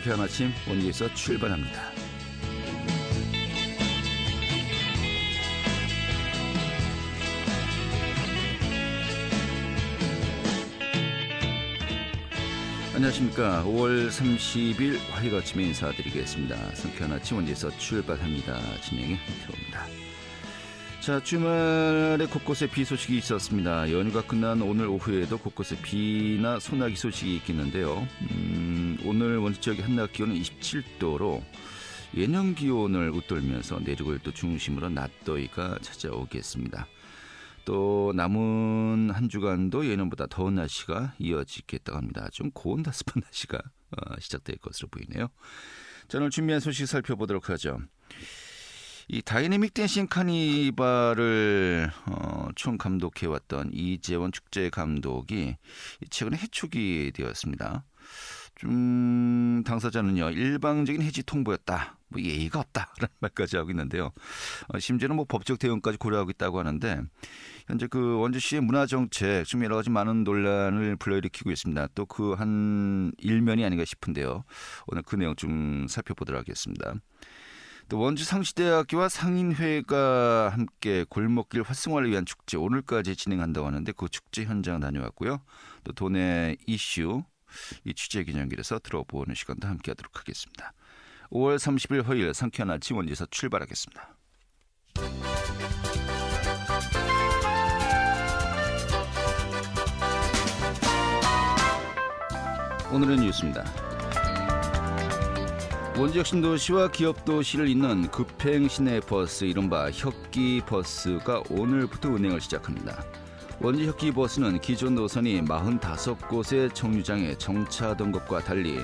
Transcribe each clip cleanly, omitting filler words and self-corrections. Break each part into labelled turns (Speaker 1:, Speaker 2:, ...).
Speaker 1: 상쾌한 아침 원기에서 출발합니다. 안녕하십니까. 5월 30일 화요일 아침에 인사드리겠습니다. 상쾌한 아침 원기에서 출발합니다. 진행의 홍태호입니다. 자, 주말에 곳곳에 비 소식이 있었습니다. 연휴가 끝난 오늘 오후에도 곳곳에 비나 소나기 소식이 있겠는데요. 오늘 원주 지역의 한낮 기온은 27도로 예년 기온을 웃돌면서 내륙을 또 중심으로 낮더위가 찾아오겠습니다. 또 남은 한 주간도 예년보다 더운 날씨가 이어지겠다고 합니다. 좀 고온다습한 날씨가 시작될 것으로 보이네요. 자, 오늘 준비한 소식 살펴보도록 하죠. 이 다이내믹 댄싱 카니발을 총 감독해왔던 이재원 축제 감독이 최근에 해촉이 되었습니다. 좀 당사자는요, 일방적인 해지 통보였다, 뭐 예의가 없다라는 말까지 하고 있는데요. 심지어는 뭐 법적 대응까지 고려하고 있다고 하는데 현재 그 원주시의 문화정책 좀 여러 가지 많은 논란을 불러일으키고 있습니다. 또 그 한 일면이 아닌가 싶은데요. 오늘 그 내용 좀 살펴보도록 하겠습니다. 또 원주 상시대학교와 상인회가 함께 골목길 활성화를 위한 축제 오늘까지 진행한다고 하는데 그 축제 현장 다녀왔고요. 또 도내 이슈 이 취재 기념길에서 들어보는 시간도 함께하도록 하겠습니다. 5월 30일 화요일 상쾌한 아침 원주에서 출발하겠습니다. 오늘의 뉴스입니다. 원주 혁신도시와 기업도시를 잇는 급행 시내버스 이른바 혁기버스가 오늘부터 운행을 시작합니다. 원주 혁기버스는 기존 노선이 45곳의 정류장에 정차하던 것과 달리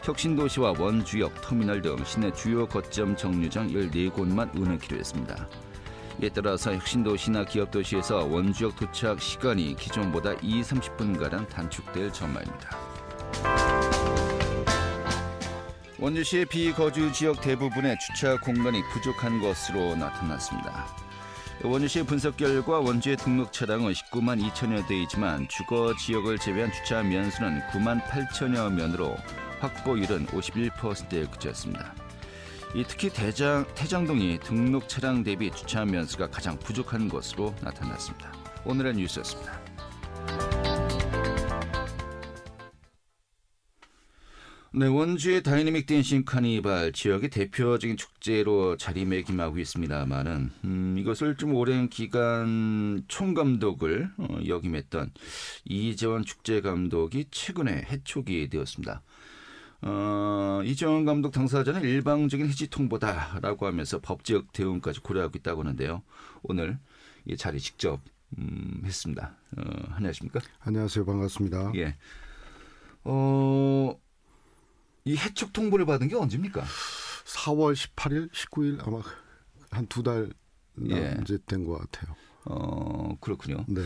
Speaker 1: 혁신도시와 원주역, 터미널 등 시내 주요 거점 정류장 14곳만 운행키로 했습니다. 이에 따라서 혁신도시나 기업도시에서 원주역 도착 시간이 기존보다 30분가량 단축될 전망입니다. 원주시의 비거주 지역 대부분의 주차 공간이 부족한 것으로 나타났습니다. 원주시의 분석 결과 원주의 등록 차량은 19만 2천여 대이지만 주거 지역을 제외한 주차 면수는 9만 8천여 면으로 확보율은 51%에 그쳤습니다. 특히 태장동이 등록 차량 대비 주차 면수가 가장 부족한 것으로 나타났습니다. 오늘의 뉴스였습니다. 네, 원주의 다이내믹 댄싱 카니발 지역의 대표적인 축제로 자리매김하고 있습니다만은 이것을 좀 오랜 기간 총감독을 역임했던 이재원 축제 감독이 최근에 해촉이 되었습니다. 이재원 감독 당사자는 일방적인 해지 통보다라고 하면서 법적 대응까지 고려하고 있다고 하는데요. 오늘 이 자리 직접 했습니다. 안녕하십니까?
Speaker 2: 안녕하세요. 반갑습니다.
Speaker 1: 예. 이 해촉 통보를 받은 게 언제입니까?
Speaker 2: 4월 18일, 19일 아마 한 2달 이제 된 것 같아요.
Speaker 1: 그렇군요.
Speaker 2: 네.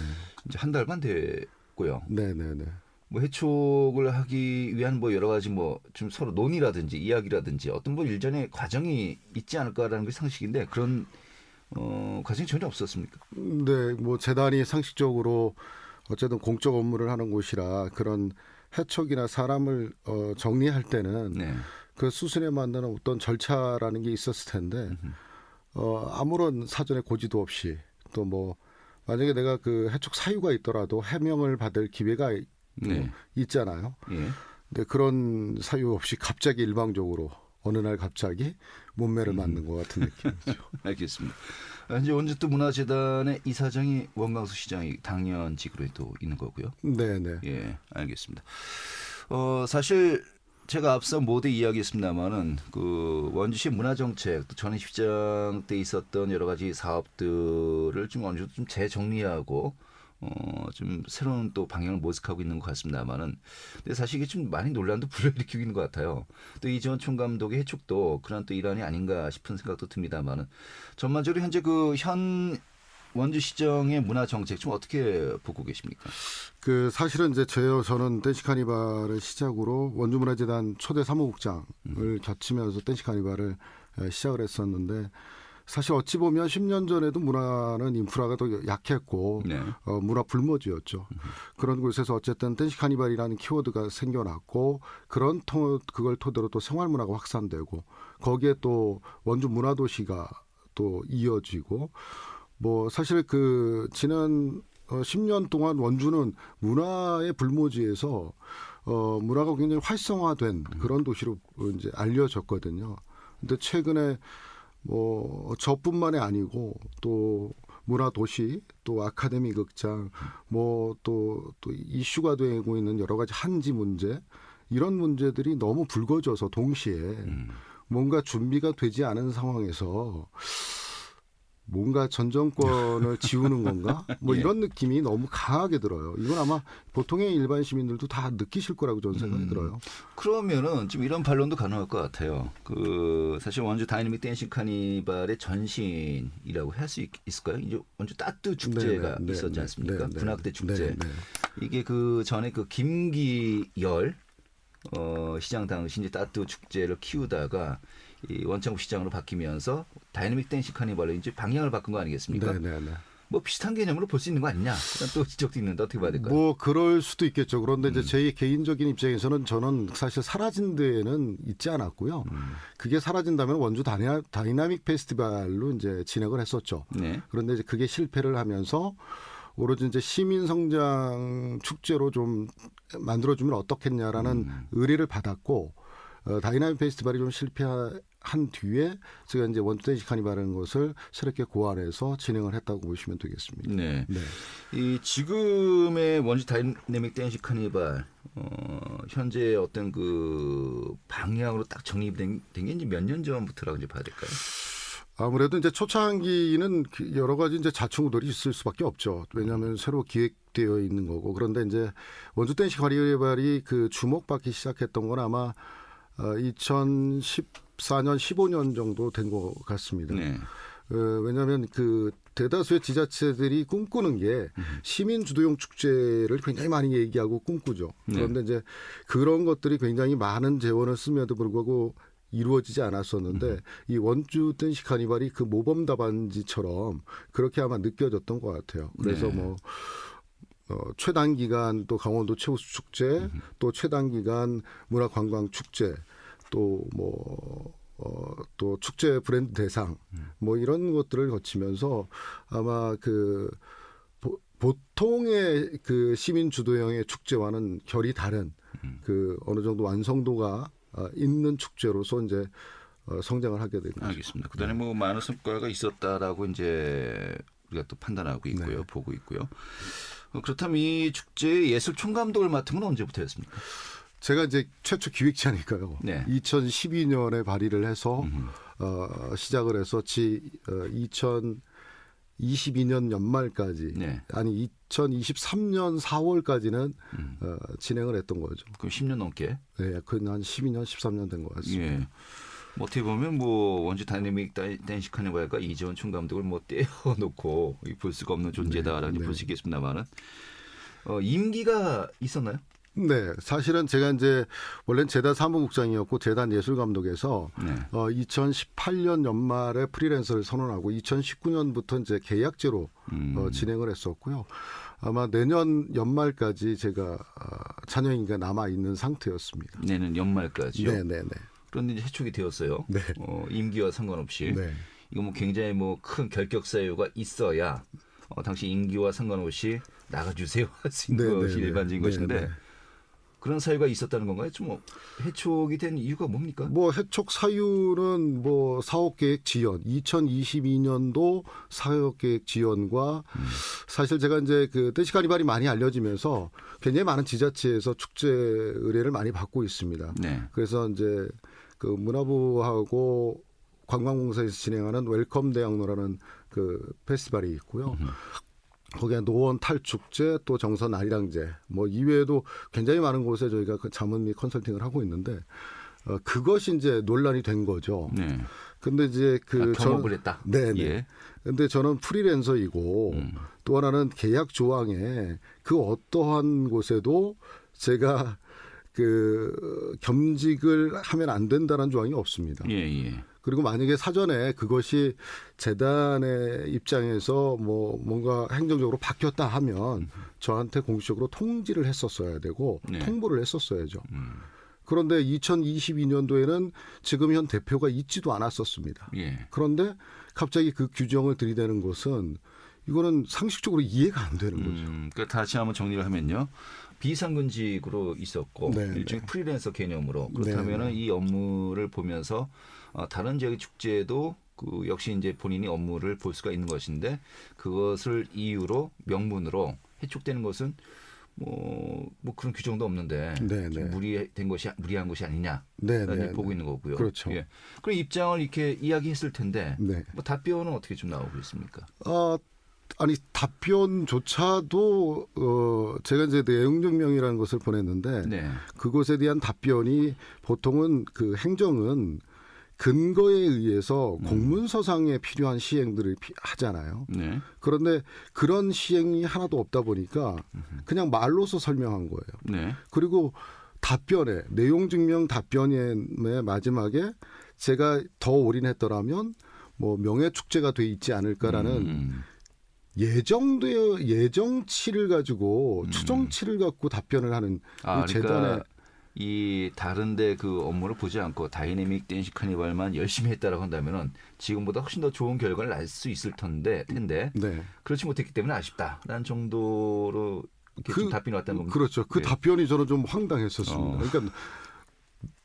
Speaker 1: 이제 한 달 반 됐고요.
Speaker 2: 네네네.
Speaker 1: 뭐 해촉을 하기 위한 뭐 여러 가지 뭐 좀 서로 논의라든지 이야기라든지 어떤 뭐 일전에 과정이 있지 않을까라는 게 상식인데 그런 과정이 전혀 없었습니까?
Speaker 2: 네, 뭐 재단이 상식적으로 어쨌든 공적 업무를 하는 곳이라 그런 해촉이나 사람을 정리할 때는
Speaker 1: 네.
Speaker 2: 그 수순에 맞는 어떤 절차라는 게 있었을 텐데 아무런 사전에 고지도 없이 또 뭐 만약에 내가 그 해촉 사유가 있더라도 해명을 받을 기회가
Speaker 1: 네.
Speaker 2: 있잖아요.
Speaker 1: 예.
Speaker 2: 근데 그런 사유 없이 갑자기 일방적으로 어느 날 갑자기 문매를 맞는 것 같은 느낌이죠.
Speaker 1: 알겠습니다. 현재 원주 문화재단의 이사장이 원광수 시장이 당연직으로 또 있는 거고요.
Speaker 2: 네네.
Speaker 1: 예, 알겠습니다. 사실 제가 앞서 모두 이야기했습니다만은 그 원주시 문화정책 또 전 시장 때 있었던 여러 가지 사업들을 좀 어느 정도 좀 재정리하고 좀 새로운 또 방향을 모색하고 있는 것 같습니다만은 근데 사실 이게 좀 많이 논란도 불러일으키고 있는 것 같아요. 또 이재원 총감독의 해촉도 그런 또 일환이 아닌가 싶은 생각도 듭니다만은 전반적으로 현재 그 현 원주시정의 문화 정책 좀 어떻게 보고 계십니까?
Speaker 2: 그 사실은 이제 저는 댄싱 카니발을 시작으로 원주문화재단 초대 사무국장을 거치면서 댄싱 카니발을 시작을 했었는데 사실 어찌 보면 10년 전에도 문화는 인프라가 더 약했고
Speaker 1: 네.
Speaker 2: 문화 불모지였죠. 그런 곳에서 어쨌든 댄시 카니발이라는 키워드가 생겨났고 그걸 토대로 또 생활 문화가 확산되고 거기에 또 원주 문화도시가 또 이어지고 뭐 사실 그 지난 10년 동안 원주는 문화의 불모지에서 문화가 굉장히 활성화된 그런 도시로 이제 알려졌거든요. 근데 최근에 뭐 저뿐만이 아니고 또 문화 도시 또 아카데미 극장 뭐 또 이슈가 되고 있는 여러 가지 한지 문제 이런 문제들이 너무 불거져서 동시에 뭔가 준비가 되지 않은 상황에서 뭔가 전 정권을 지우는 건가? 뭐
Speaker 1: 예.
Speaker 2: 이런 느낌이 너무 강하게 들어요. 이건 아마 보통의 일반 시민들도 다 느끼실 거라고 저는 생각이 들어요.
Speaker 1: 그러면은 좀 이런 반론도 가능할 것 같아요. 그 사실 원주 다이내믹 댄싱 카니발의 전신이라고 할 수 있을까요? 이제 원주 따뚜 축제가
Speaker 2: 네네,
Speaker 1: 있었지
Speaker 2: 네네,
Speaker 1: 않습니까?
Speaker 2: 네네,
Speaker 1: 군악대 축제.
Speaker 2: 네네.
Speaker 1: 이게 그 전에 그 김기열 시장 당시 이제 따뚜 축제를 키우다가 이 원창국 시장으로 바뀌면서 다이내믹 댄싱 카니발로 이제 방향을 바꾼 거 아니겠습니까?
Speaker 2: 네네네.
Speaker 1: 뭐 비슷한 개념으로 볼 수 있는 거 아니냐? 그런 또 지적도 있는데 어떻게 봐야 될까요?
Speaker 2: 뭐 그럴 수도 있겠죠. 그런데 이제 제 개인적인 입장에서는 저는 사실 사라진 데에는 있지 않았고요. 그게 사라진다면 원주 다이나믹 페스티벌로 이제 진행을 했었죠.
Speaker 1: 네.
Speaker 2: 그런데 이제 그게 실패를 하면서 오로지 이제 시민 성장 축제로 좀 만들어주면 어떻겠냐라는 의뢰를 받았고 다이나믹 페스티벌이 좀 실패한 뒤에 제가 이제 원주 댄싱 카니발이라는 것을 새롭게 고안해서 진행을 했다고 보시면 되겠습니다.
Speaker 1: 네.
Speaker 2: 네.
Speaker 1: 이 지금의 원주 다이내믹 댄싱 카니발 현재 어떤 그 방향으로 딱 정립된 게 이제 몇 년 전부터라고 이제 봐야 될까요?
Speaker 2: 아무래도 이제 초창기는 여러 가지 이제 자충우돌이 있을 수밖에 없죠. 왜냐하면 새로 기획되어 있는 거고. 그런데 이제 원주 댄싱 카니발이 그 주목받기 시작했던 건 아마 2014년, 15년 정도 된 것 같습니다.
Speaker 1: 네.
Speaker 2: 왜냐하면 그 대다수의 지자체들이 꿈꾸는 게 시민 주도형 축제를 굉장히 많이 얘기하고 꿈꾸죠. 그런데 이제 그런 것들이 굉장히 많은 재원을 쓰면도 불구하고 이루어지지 않았었는데 이 원주 댄싱 카니발이 그 모범 답안지처럼 그렇게 아마 느껴졌던 것 같아요. 그래서
Speaker 1: 네.
Speaker 2: 뭐 최단기간 또 강원도 최우수 축제, 또 최단기간 문화관광축제, 또 또 축제 브랜드 대상, 뭐 이런 것들을 거치면서 아마 그 보통의 그 시민 주도형의 축제와는 결이 다른 그 어느 정도 완성도가 있는 축제로서 이제 성장을 하게 됩니다.
Speaker 1: 알겠습니다. 그다음에 뭐 많은 성과가 있었다라고 이제 우리가 또 판단하고 있고요,
Speaker 2: 네.
Speaker 1: 보고 있고요. 그렇다면 이 축제의 예술 총감독을 맡은 건 언제부터였습니까?
Speaker 2: 제가 이제 최초 기획자니까요.
Speaker 1: 네.
Speaker 2: 2012년에 발의를 해서 시작을 해서 2022년 연말까지
Speaker 1: 네.
Speaker 2: 아니 2023년 4월까지는 진행을 했던 거죠.
Speaker 1: 그럼 10년 넘게.
Speaker 2: 네, 그한 12년, 13년 된 것 같습니다.
Speaker 1: 예. 뭐 어떻게 보면 뭐 원주 다이내믹 댄싱 카니발과 이재원 총감독을 뭐 떼어놓고 볼 수가 없는 존재다라고
Speaker 2: 네.
Speaker 1: 볼 수 있겠습니다만은 임기가 있었나요?
Speaker 2: 네, 사실은 제가 이제 원래는 재단 사무국장이었고 재단 예술감독에서
Speaker 1: 네.
Speaker 2: 2018년 연말에 프리랜서를 선언하고 2019년부터 이제 계약제로 진행을 했었고요. 아마 내년 연말까지 제가 찬영이가 남아 있는 상태였습니다.
Speaker 1: 내년 연말까지요.
Speaker 2: 네, 네, 네.
Speaker 1: 그런데 이제 해촉이 되었어요.
Speaker 2: 네.
Speaker 1: 임기와 상관없이.
Speaker 2: 네.
Speaker 1: 이거 뭐 굉장히 뭐 큰 결격 사유가 있어야 당시 임기와 상관없이 나가주세요 할 수 있는
Speaker 2: 네,
Speaker 1: 것이
Speaker 2: 네, 네.
Speaker 1: 일반적인
Speaker 2: 네,
Speaker 1: 것인데
Speaker 2: 네.
Speaker 1: 그런 사유가 있었다는 건가요? 좀 뭐 해촉이 된 이유가 뭡니까?
Speaker 2: 뭐 해촉 사유는 뭐 사업계획 지연, 2022년도 사업계획 지연과 사실 제가 이제 그 댄싱 카니발이 많이 알려지면서 굉장히 많은 지자체에서 축제 의뢰를 많이 받고 있습니다.
Speaker 1: 네.
Speaker 2: 그래서 이제 그 문화부하고 관광공사에서 진행하는 웰컴 대학로라는 그 페스티벌이 있고요. 거기에 노원 탈축제 또 정선 아리랑제 뭐 이외에도 굉장히 많은 곳에 저희가 그 자문 및 컨설팅을 하고 있는데 그것이 이제 논란이 된 거죠.
Speaker 1: 네.
Speaker 2: 근데 이제 그
Speaker 1: 경험을 했다.
Speaker 2: 네, 네.
Speaker 1: 예.
Speaker 2: 근데 저는 프리랜서이고 또 하나는 계약 조항에 그 어떠한 곳에도 제가 그 겸직을 하면 안 된다는 조항이 없습니다.
Speaker 1: 예, 예.
Speaker 2: 그리고 만약에 사전에 그것이 재단의 입장에서 뭐 뭔가 행정적으로 바뀌었다 하면 저한테 공식적으로 통지를 했었어야 되고
Speaker 1: 네.
Speaker 2: 통보를 했었어야죠. 그런데 2022년도에는 지금 현 대표가 있지도 않았었습니다.
Speaker 1: 예.
Speaker 2: 그런데 갑자기 그 규정을 들이대는 것은 이거는 상식적으로 이해가 안 되는 거죠.
Speaker 1: 그러니까 다시 한번 정리를 하면요. 비상근직으로 있었고
Speaker 2: 네,
Speaker 1: 일종의
Speaker 2: 네.
Speaker 1: 프리랜서 개념으로 그렇다면은
Speaker 2: 네, 네.
Speaker 1: 이 업무를 보면서 다른 지역의 축제도 그 역시 이제 본인이 업무를 볼 수가 있는 것인데 그것을 이유로 명분으로 해촉되는 것은 뭐 그런 규정도 없는데
Speaker 2: 네,
Speaker 1: 좀
Speaker 2: 네.
Speaker 1: 무리한 것이 아니냐
Speaker 2: 네,
Speaker 1: 라는
Speaker 2: 네,
Speaker 1: 보고
Speaker 2: 네.
Speaker 1: 있는 거고요.
Speaker 2: 그렇죠.
Speaker 1: 예. 그럼 입장을 이렇게 이야기했을 텐데
Speaker 2: 네.
Speaker 1: 뭐 답변은 어떻게 좀 나오고 있습니까?
Speaker 2: 아니 답변조차도 제가 이제 내용 증명이라는 것을 보냈는데
Speaker 1: 네.
Speaker 2: 그것에 대한 답변이 보통은 그 행정은 근거에 의해서 공문서상에 필요한 시행들을 하잖아요.
Speaker 1: 네.
Speaker 2: 그런데 그런 시행이 하나도 없다 보니까 그냥 말로서 설명한 거예요.
Speaker 1: 네.
Speaker 2: 그리고 답변에 내용 증명 답변의 마지막에 제가 더 올인했더라면 뭐 명예 축제가 돼 있지 않을까라는 예정치를 가지고 추정치를 갖고 답변을 하는 이 재단의
Speaker 1: 그러니까 이 다른데 그 업무를 보지 않고 다이내믹 댄스 카니발만 열심히 했다라고 한다면은 지금보다 훨씬 더 좋은 결과를 날 수 있을 텐데
Speaker 2: 네.
Speaker 1: 그렇지 못했기 때문에 아쉽다라는 정도로 이렇게 좀 답변이 왔다는 겁니다.
Speaker 2: 그렇죠. 그
Speaker 1: 네.
Speaker 2: 답변이 저는 좀 황당했었습니다. 그러니까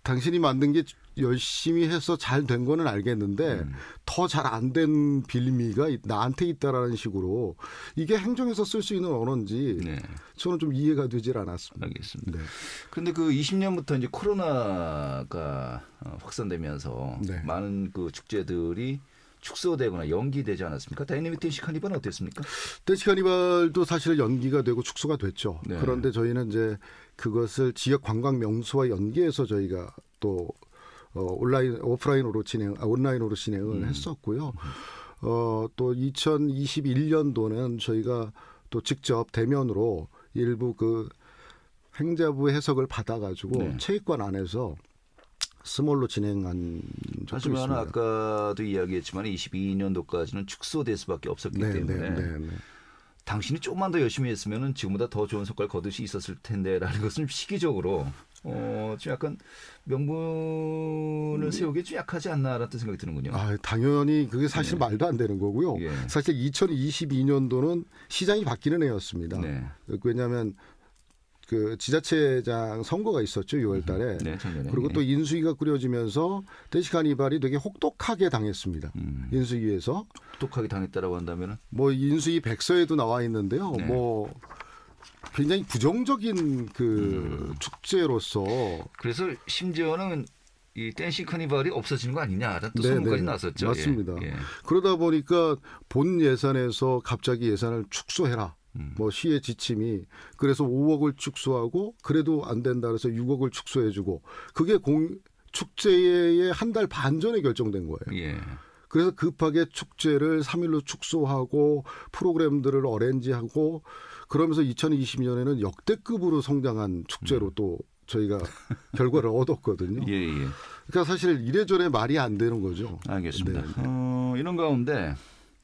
Speaker 2: 당신이 만든 게 열심히 해서 잘 된 거는 알겠는데 더 잘 안 된 빌미가 나한테 있다라는 식으로 이게 행정에서 쓸 수 있는 언어인지
Speaker 1: 네.
Speaker 2: 저는 좀 이해가 되질 않았습니다.
Speaker 1: 알겠습니다.
Speaker 2: 네.
Speaker 1: 그런데 그 20년부터 이제 코로나가 확산되면서
Speaker 2: 네.
Speaker 1: 많은 그 축제들이 축소되거나 연기되지 않았습니까? 다이내믹 댄스 카니발은 어땠습니까?
Speaker 2: 댄스 카니발도 사실 연기가 되고 축소가 됐죠.
Speaker 1: 네.
Speaker 2: 그런데 저희는 이제 그것을 지역 관광 명소와 연계해서 저희가 또 온라인으로 진행을 했었고요. 또 2021년도는 저희가 또 직접 대면으로 일부 그 행자부 해석을 받아가지고
Speaker 1: 네.
Speaker 2: 체육관 안에서 스몰로 진행한 적도
Speaker 1: 하지만
Speaker 2: 있습니다.
Speaker 1: 아까도 이야기했지만 22년도까지는 축소될 수밖에 없었기 때문에 당신이 조금만 더 열심히 했으면 지금보다 더 좋은 성과를 거둘 수 있었을 텐데라는 것은 시기적으로 좀 약간 명분을 세우기 좀 약하지 않나라는 생각이 드는군요.
Speaker 2: 당연히 그게 사실 말도 안 되는 거고요.
Speaker 1: 예.
Speaker 2: 사실 2022년도는 시장이 바뀌는 해였습니다.
Speaker 1: 네.
Speaker 2: 왜냐하면 그 지자체장 선거가 있었죠, 6월 달에.
Speaker 1: 네, 작년에.
Speaker 2: 그리고 또 인수위가 꾸려지면서 댄스 카니발이 되게 혹독하게 당했습니다. 인수위에서.
Speaker 1: 혹독하게 당했다라고 한다면은
Speaker 2: 뭐 인수위 백서에도 나와 있는데요.
Speaker 1: 네.
Speaker 2: 뭐 굉장히 부정적인 그 축제로서
Speaker 1: 그래서 심지어는 이 댄싱 카니발이 없어지는 거 아니냐라는 또
Speaker 2: 네,
Speaker 1: 소문까지
Speaker 2: 네.
Speaker 1: 났었죠.
Speaker 2: 맞습니다.
Speaker 1: 예.
Speaker 2: 그러다 보니까 본 예산에서 갑자기 예산을 축소해라. 뭐 시의 지침이 그래서 5억을 축소하고 그래도 안 된다 그래서 6억을 축소해주고 그게 축제의 한 달 반 전에 결정된 거예요.
Speaker 1: 예.
Speaker 2: 그래서 급하게 축제를 3일로 축소하고 프로그램들을 어레인지하고 그러면서 2020년에는 역대급으로 성장한 축제로 또 저희가 결과를 얻었거든요.
Speaker 1: 예, 예.
Speaker 2: 그러니까 사실 이래저래 말이 안 되는 거죠.
Speaker 1: 알겠습니다.
Speaker 2: 네.
Speaker 1: 이런 가운데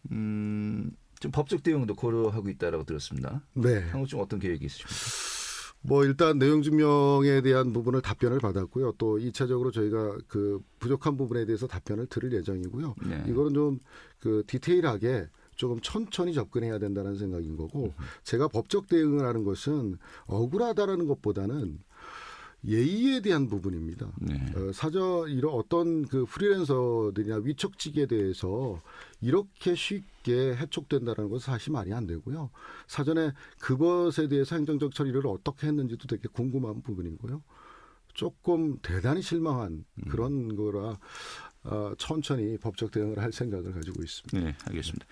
Speaker 1: 좀 법적 대응도 고려하고 있다라고 들었습니다.
Speaker 2: 네.
Speaker 1: 향후 좀 어떤 계획이 있으십니까?
Speaker 2: 뭐 일단 내용 증명에 대한 부분을 답변을 받았고요. 또 2차적으로 저희가 그 부족한 부분에 대해서 답변을 드릴 예정이고요.
Speaker 1: 네.
Speaker 2: 이거는 좀 그 디테일하게 조금 천천히 접근해야 된다는 생각인 거고 제가 법적 대응을 하는 것은 억울하다라는 것보다는 예의에 대한 부분입니다.
Speaker 1: 네.
Speaker 2: 이런 어떤 그 프리랜서들이나 위촉직에 대해서 이렇게 쉽게 해촉된다는 것은 사실 말이 안 되고요. 사전에 그것에 대해서 행정적 처리를 어떻게 했는지도 되게 궁금한 부분이고요. 조금 대단히 실망한 그런 거라 천천히 법적 대응을 할 생각을 가지고 있습니다.
Speaker 1: 네, 알겠습니다.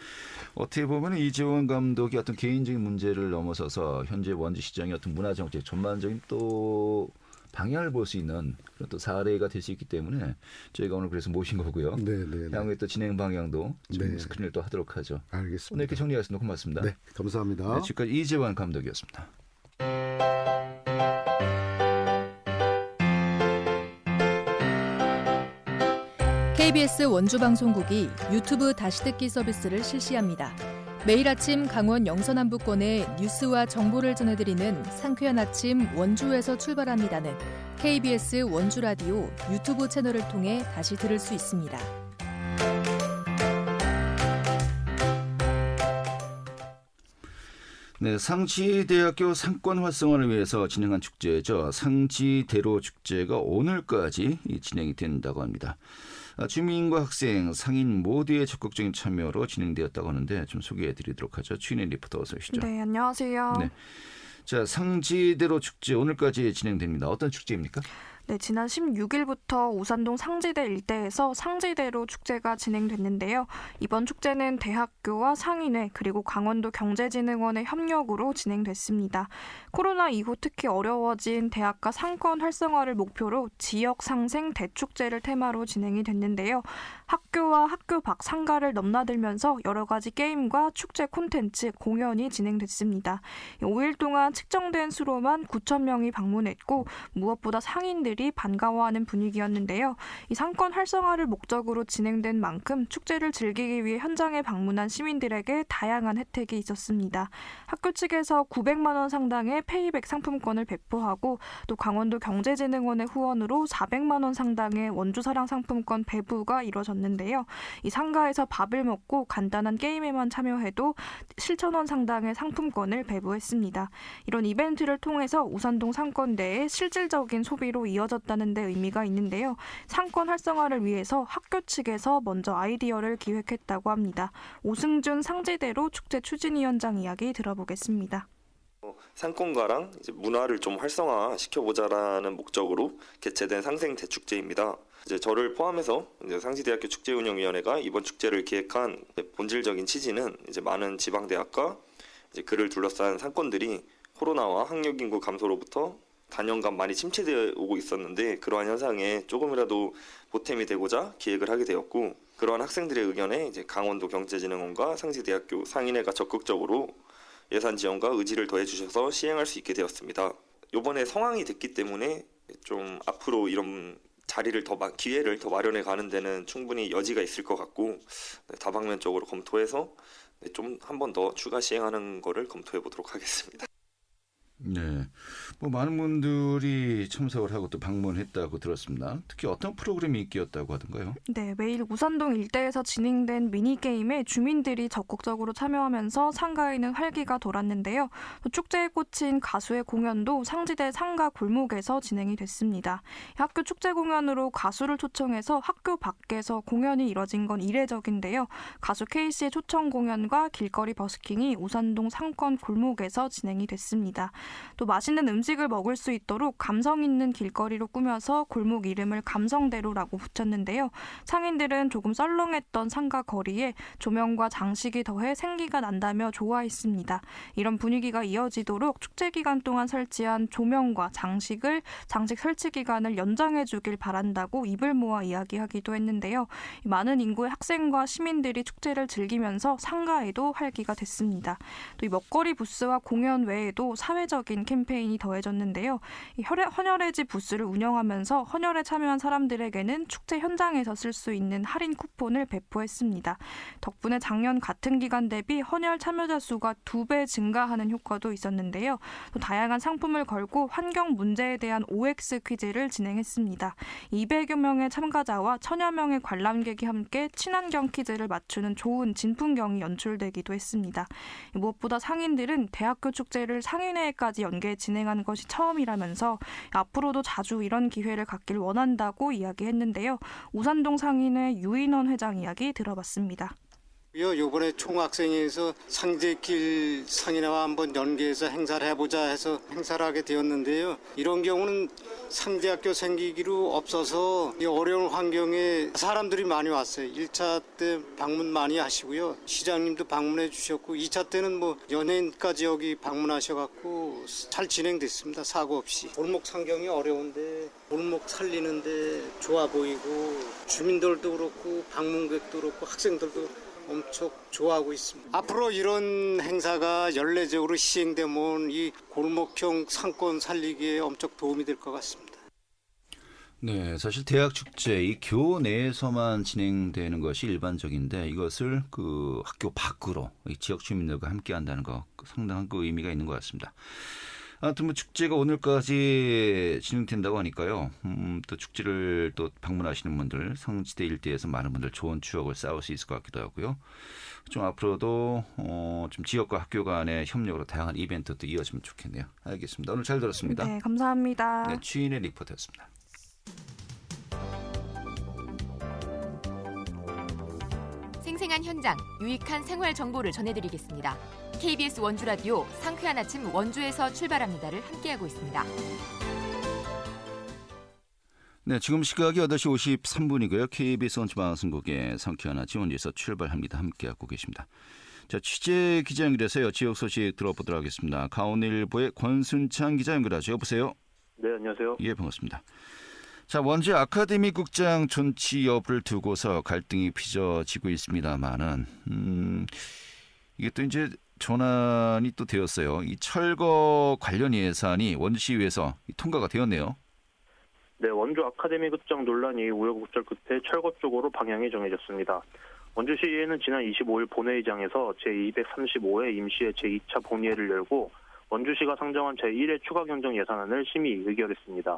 Speaker 1: 어떻게 보면 이재원 감독이 어떤 개인적인 문제를 넘어서서 현재 원주 시장의 어떤 문화 정책 전반적인 또 방향을 볼 수 있는 그런 또 사례가 될 수 있기 때문에 저희가 오늘 그래서 모신 거고요.
Speaker 2: 네.
Speaker 1: 향후에 또 진행 방향도 좀
Speaker 2: 네.
Speaker 1: 스크린을 또 하도록 하죠.
Speaker 2: 알겠습니다.
Speaker 1: 오늘 이렇게 정리하겠습니다. 고맙습니다.
Speaker 2: 네, 감사합니다.
Speaker 1: 네, 지금까지 이재원 감독이었습니다.
Speaker 3: KBS 원주방송국이 유튜브 다시 듣기 서비스를 실시합니다. 매일 아침 강원 영서남부권의 뉴스와 정보를 전해드리는 상쾌한 아침 원주에서 출발합니다는 KBS 원주라디오 유튜브 채널을 통해 다시 들을 수 있습니다.
Speaker 1: 네, 상지대학교 상권 활성화를 위해서 진행한 축제죠. 상지대로 축제가 오늘까지 진행이 된다고 합니다. 주민과 학생, 상인 모두의 적극적인 참여로 진행되었다고 하는데 좀 소개해드리도록 하죠. 최인혜 리포터 어서 오시죠.
Speaker 4: 네, 안녕하세요.
Speaker 1: 네, 자, 상지대로 축제 오늘까지 진행됩니다. 어떤 축제입니까?
Speaker 4: 네, 지난 16일부터 우산동 상지대 일대에서 상지대로 축제가 진행됐는데요. 이번 축제는 대학교와 상인회 그리고 강원도 경제진흥원의 협력으로 진행됐습니다. 코로나 이후 특히 어려워진 대학가 상권 활성화를 목표로 지역 상생 대축제를 테마로 진행이 됐는데요. 학교와 학교 밖 상가를 넘나들면서 여러 가지 게임과 축제 콘텐츠, 공연이 진행됐습니다. 5일 동안 측정된 수로만 9,000명이 방문했고 무엇보다 상인들이 반가워하는 분위기였는데요. 이 상권 활성화를 목적으로 진행된 만큼 축제를 즐기기 위해 현장에 방문한 시민들에게 다양한 혜택이 있었습니다. 학교 측에서 900만 원 상당의 페이백 상품권을 배포하고 또 강원도 경제진흥원의 후원으로 400만 원 상당의 원주사랑 상품권 배부가 이뤄졌는데요. 이 상가에서 밥을 먹고 간단한 게임에만 참여해도 7,000원 상당의 상품권을 배부했습니다. 이런 이벤트를 통해서 우산동 상권 내에 실질적인 소비로 이어졌다는 데 의미가 있는데요. 상권 활성화를 위해서 학교 측에서 먼저 아이디어를 기획했다고 합니다. 오승준 상지대로 축제 추진위원장 이야기 들어보겠습니다.
Speaker 5: 상권가랑 이제 문화를 좀 활성화 시켜보자라는 목적으로 개최된 상생 대축제입니다. 이제 저를 포함해서 이제 상지대학교 축제운영위원회가 이번 축제를 기획한 본질적인 취지는 이제 많은 지방대학과 이제 그를 둘러싼 상권들이 코로나와 학력 인구 감소로부터 단연간 많이 침체되어 오고 있었는데 그러한 현상에 조금이라도 보탬이 되고자 기획을 하게 되었고 그러한 학생들의 의견에 이제 강원도 경제진흥원과 상지대학교 상인회가 적극적으로 예산 지원과 의지를 더해 주셔서 시행할 수 있게 되었습니다. 이번에 성황이 됐기 때문에 좀 앞으로 이런 기회를 더 마련해 가는 데는 충분히 여지가 있을 것 같고 다방면적으로 검토해서 좀 한 번 더 추가 시행하는 거를 검토해 보도록 하겠습니다.
Speaker 1: 네, 뭐 많은 분들이 참석을 하고 또 방문했다고 들었습니다. 특히 어떤 프로그램이 인기였다고 하던가요?
Speaker 4: 네, 매일 우산동 일대에서 진행된 미니게임에 주민들이 적극적으로 참여하면서 상가에는 활기가 돌았는데요. 축제에 꽂힌 가수의 공연도 상지대 상가 골목에서 진행이 됐습니다. 학교 축제 공연으로 가수를 초청해서 학교 밖에서 공연이 이뤄진 건 이례적인데요. 가수 K씨의 초청 공연과 길거리 버스킹이 우산동 상권 골목에서 진행이 됐습니다. 또 맛있는 음식을 먹을 수 있도록 감성 있는 길거리로 꾸며서 골목 이름을 감성대로라고 붙였는데요. 상인들은 조금 썰렁했던 상가 거리에 조명과 장식이 더해 생기가 난다며 좋아했습니다. 이런 분위기가 이어지도록 축제 기간 동안 설치한 조명과 장식 설치 기간을 연장해 주길 바란다고 입을 모아 이야기하기도 했는데요. 많은 인구의 학생과 시민들이 축제를 즐기면서 상가에도 활기가 됐습니다. 또 이 먹거리 부스와 공연 외에도 사회적인 캠페인이 더해졌는데요. 이 헌혈해지 부스를 운영하면서 헌혈에 참여한 사람들에게는 축제 현장에서 쓸 수 있는 할인 쿠폰을 배포했습니다. 덕분에 작년 같은 기간 대비 헌혈 참여자 수가 2배 증가하는 효과도 있었는데요. 또 다양한 상품을 걸고 환경 문제에 대한 OX 퀴즈를 진행했습니다. 200여 명의 참가자와 1,000여 명의 관람객이 함께 친환경 퀴즈를 맞추는 좋은 진풍경이 연출되기도 했습니다. 무엇보다 상인들은 대학교 축제를 상인회까지 연계 진행하는 것이 처음이라면서 앞으로도 자주 이런 기회를 갖길 원한다고 이야기했는데요. 우산동 상인회 유인원 회장 이야기 들어봤습니다.
Speaker 6: 이번에 총학생회에서 상제길 상인회와 한번 연계해서 행사를 해보자 해서 행사를 하게 되었는데요. 이런 경우는 상대학교 생기기로 없어서 어려운 환경에 사람들이 많이 왔어요. 1차 때 방문 많이 하시고요. 시장님도 방문해 주셨고 2차 때는 연예인까지 여기 방문하셔갖고 잘 진행됐습니다. 사고 없이. 골목 상경이 어려운데 골목 살리는데 좋아 보이고 주민들도 그렇고 방문객도 그렇고 학생들도 엄청 좋아하고 있습니다. 앞으로 이런 행사가 연례적으로 시행되면 이 골목형 상권 살리기에 엄청 도움이 될 것 같습니다.
Speaker 1: 네, 사실 대학 축제 이 교내에서만 진행되는 것이 일반적인데 이것을 그 학교 밖으로 이 지역 주민들과 함께 한다는 거 상당한 그 의미가 있는 것 같습니다. 아무튼 뭐 축제가 오늘까지 진행된다고 하니까요. 또 축제를 또 방문하시는 분들 성지대 일대에서 많은 분들 좋은 추억을 쌓을 수 있을 것 같기도 하고요. 좀 앞으로도 좀 지역과 학교 간의 협력으로 다양한 이벤트도 이어지면 좋겠네요. 알겠습니다. 오늘 잘 들었습니다.
Speaker 4: 네, 감사합니다.
Speaker 1: 네, 취인의 리포터였습니다.
Speaker 7: 생생한 현장, 유익한 생활 정보를 전해드리겠습니다. KBS 원주 라디오 상쾌한 아침 원주에서 출발합니다를 함께하고 있습니다.
Speaker 1: 네, 지금 시각이 8시 53분이고요. KBS 원주 방송국의 상쾌한 아침 원주에서 출발합니다. 함께하고 계십니다. 자, 취재 기자 연결해서요. 지역 소식 들어보도록 하겠습니다. 강원일보의 권순창 기자 연결하죠. 여보세요?
Speaker 8: 네, 안녕하세요.
Speaker 1: 예, 반갑습니다. 자, 원주 아카데미 극장 존치 여부를 두고서 갈등이 빚어지고 있습니다만은 이게 또 이제 전환이 또 되었어요. 이 철거 관련 예산이 원주시의회에서 통과가 되었네요.
Speaker 8: 네, 원주 아카데미 극장 논란이 우여곡절 끝에 철거 쪽으로 방향이 정해졌습니다. 원주시의회는 지난 25일 본회의장에서 제235회 임시회 제2차 본회의를 열고 원주시가 상정한 제1회 추가 경정 예산안을 심의 의결했습니다.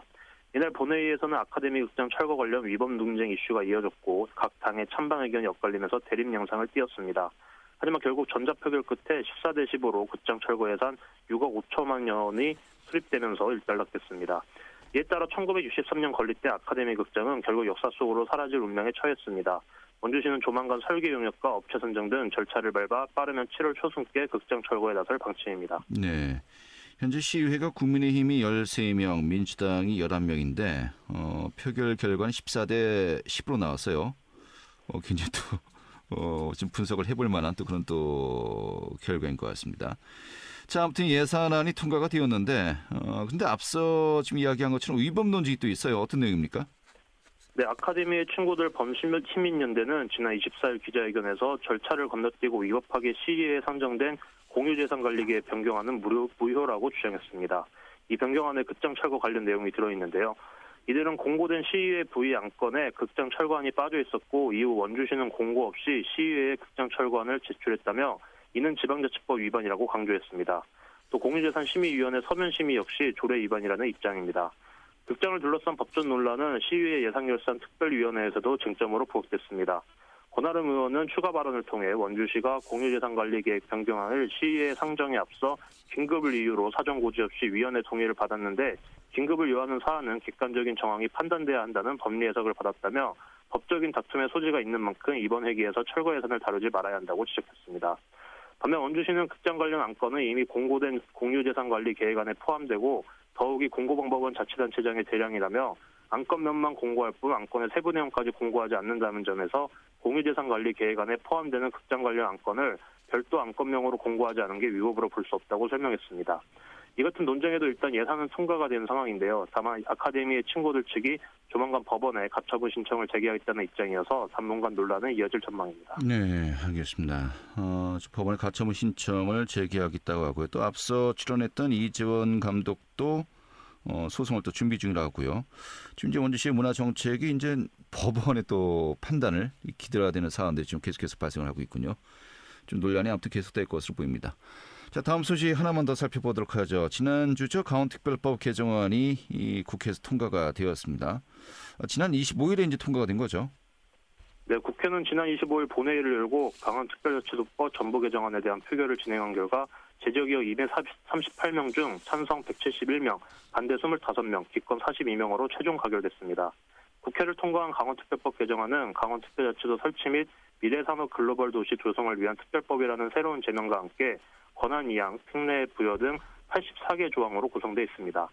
Speaker 8: 이날 본회의에서는 아카데미 극장 철거 관련 위법 논쟁 이슈가 이어졌고 각 당의 찬반 의견이 엇갈리면서 대립 양상을 띄었습니다. 하지만 결국 전자표결 끝에 14대 10으로 극장 철거 예산 6억 5천만 원이 수립되면서 일단락됐습니다. 이에 따라 1963년 건립 때 아카데미 극장은 결국 역사 속으로 사라질 운명에 처했습니다. 원주시는 조만간 설계 용역과 업체 선정 등 절차를 밟아 빠르면 7월 초순께 극장 철거에 나설 방침입니다.
Speaker 1: 네. 현재 시의회가 국민의힘이 13명, 민주당이 11명인데 표결 결과는 14대 10으로 나왔어요. 굉장히 또 좀 분석을 해볼 만한 또 그런 또 결과인 것 같습니다. 자, 아무튼 예산안이 통과가 되었는데 근데 앞서 지금 이야기한 것처럼 위법 논쟁이 또 있어요. 어떤 내용입니까?
Speaker 8: 네, 아카데미의 친구들 범시민연대는 지난 24일 기자회견에서 절차를 건너뛰고 위법하게 시의회에 상정된 공유재산관리계획 변경안은 무효라고 주장했습니다. 이 변경안에 극장 철거 관련 내용이 들어있는데요. 이들은 공고된 시의회 부의 안건에 극장 철거안이 빠져 있었고 이후 원주시는 공고 없이 시의회에 극장 철거안을 제출했다며 이는 지방자치법 위반이라고 강조했습니다. 또 공유재산심의위원회 서면심의 역시 조례 위반이라는 입장입니다. 극장을 둘러싼 법전 논란은 시의회 예산결산 특별위원회에서도 쟁점으로 부각됐습니다. 권하름 의원은 추가 발언을 통해 원주시가 공유재산관리계획 변경안을 시의회 상정에 앞서 긴급을 이유로 사전 고지 없이 위원회 동의를 받았는데 긴급을 요하는 사안은 객관적인 정황이 판단돼야 한다는 법리 해석을 받았다며 법적인 다툼의 소지가 있는 만큼 이번 회기에서 철거 예산을 다루지 말아야 한다고 지적했습니다. 반면 원주시는 극장 관련 안건은 이미 공고된 공유재산관리 계획안에 포함되고 더욱이 공고 방법은 자치단체장의 대량이라며 안건면만 공고할 뿐 안건의 세부 내용까지 공고하지 않는다는 점에서 공유재산관리 계획안에 포함되는 극장 관련 안건을 별도 안건명으로 공고하지 않은 게 위법으로 볼 수 없다고 설명했습니다. 이 같은 논쟁에도 일단 예산은 통과가 된 상황인데요. 다만 아카데미의 친구들 측이 조만간 법원에 가처분 신청을 제기하겠다는 입장이어서 당분간 논란은 이어질 전망입니다.
Speaker 1: 네, 알겠습니다. 법원에 가처분 신청을 제기하겠다고 하고요. 또 앞서 출연했던 이재원 감독도 소송을 또 준비 중이라고요. 지금 이제 원주시의 문화 정책이 이제 법원의 또 판단을 기다려야 되는 사안들이 지금 계속해서 발생을 하고 있군요. 좀 논란이 아무튼 계속될 것으로 보입니다. 자, 다음 소식 하나만 더 살펴보도록 하죠. 지난주죠. 강원특별법 개정안이 이 국회에서 통과가 되었습니다. 지난 25일에 이제 통과가 된 거죠.
Speaker 8: 네, 국회는 지난 25일 본회의를 열고 강원특별자치도법 전부 개정안에 대한 표결을 진행한 결과 제적의원 238명 중 찬성 171명, 반대 25명, 기권 42명으로 최종 가결됐습니다. 국회를 통과한 강원특별법 개정안은 강원특별자치도 설치 및 미래산업 글로벌 도시 조성을 위한 특별법이라는 새로운 제명과 함께 권한이양, 특례 부여 등 84개 조항으로 구성되어 있습니다.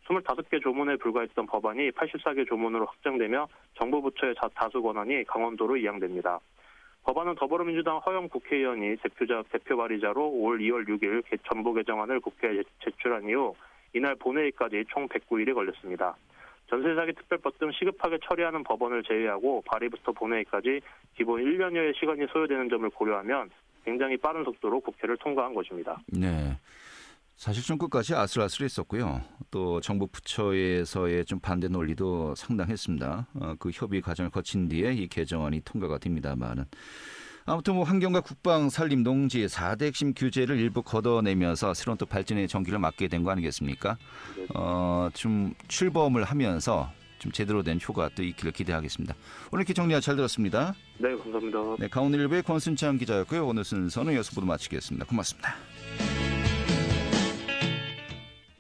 Speaker 8: 25개 조문에 불과했던 법안이 84개 조문으로 확정되며 정부 부처의 다수 권한이 강원도로 이양됩니다. 법안은 더불어민주당 허영 국회의원이 대표 발의자로 올 2월 6일 전부 개정안을 국회에 제출한 이후 이날 본회의까지 총 109일이 걸렸습니다. 전세사기 특별법 등 시급하게 처리하는 법안을 제외하고 발의부터 본회의까지 기본 1년여의 시간이 소요되는 점을 고려하면 굉장히 빠른 속도로 국회를 통과한 것입니다.
Speaker 1: 네. 사실 좀 끝까지 아슬아슬했었고요. 또 정부 부처에서의 좀 반대 논리도 상당했습니다. 그 협의 과정을 거친 뒤에 이 개정안이 통과가 됩니다만은 아무튼 뭐 환경과 국방, 산림, 농지 4대 핵심 규제를 일부 걷어내면서 새로운 또 발전의 전기를 맞게 된 거 아니겠습니까? 좀 출범을 하면서 좀 제대로 된 효과 또 있기를 기대하겠습니다. 오늘 이렇게 정리가 잘 들었습니다.
Speaker 8: 네, 감사합니다.
Speaker 1: 네, 강원일보의 권순창 기자였고요. 오늘 순서는 여기서 모두 마치겠습니다. 고맙습니다.